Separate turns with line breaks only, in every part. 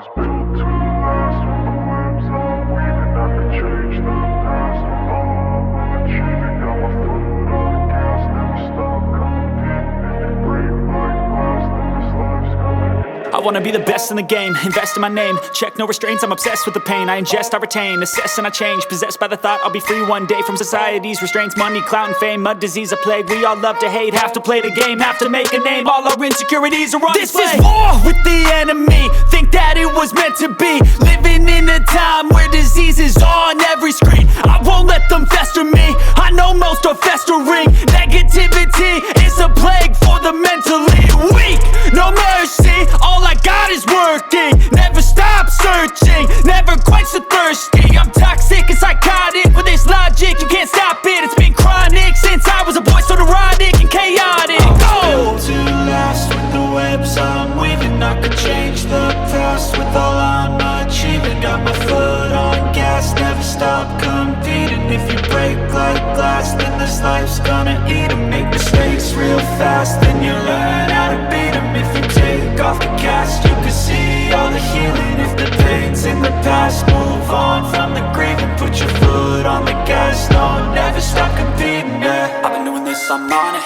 was built to last. With the webs I'm weaving, I could change the past. With all I'm achieving, got my foot on the gas. Never stop competing. If you break like glass, then this life's gonna end.
I wanna be the best in the game, invest in my name. Check no restraints, I'm obsessed with the pain. I ingest, I retain, assess and I change. Possessed by the thought I'll be free one day from society's restraints. Money, clout and fame, mud, disease, a plague. We all love to hate, have to play the game, have to make a name. All our insecurities are on display. This is war with the enemy, think that it was meant to be. Living in a time where disease is on every screen. I won't let them fester me, I know most are festering. Negativity is a plague for the mentally weak. No mercy, all I got is working. Never stop searching, never quench the thirsty. I'm toxic and psychotic, with this logic you can't stop it. It's been chronic since I was a boy, so neurotic and chaotic.
Built to last. With the webs I'm weaving, I could change the past. With all I'm achieving, got my foot on gas. Never stop competing. If you break like glass, then this life's gonna eat 'em. Make mistakes real fast, then you learn how to beat 'em. If you take off the cast, you can see all the healing. If the pain's in the past, move on from the grieving. Put your foot on the gas, no, never stop competing, yeah.
I've been doing this, I'm on it.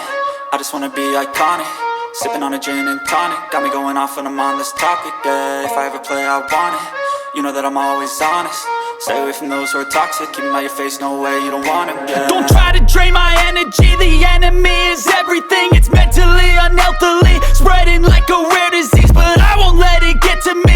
I just wanna be iconic. Sipping on a gin and tonic, got me going off when I'm on this topic, yeah. If I ever play, I want it. You know that I'm always honest. Stay away from those who are toxic. Keep them out your face, no way, you don't want it, yeah. Don't try to drain my energy. The enemy is everything. It's mentally, unhealthily, spreading like a rare disease. But I won't let it get to me.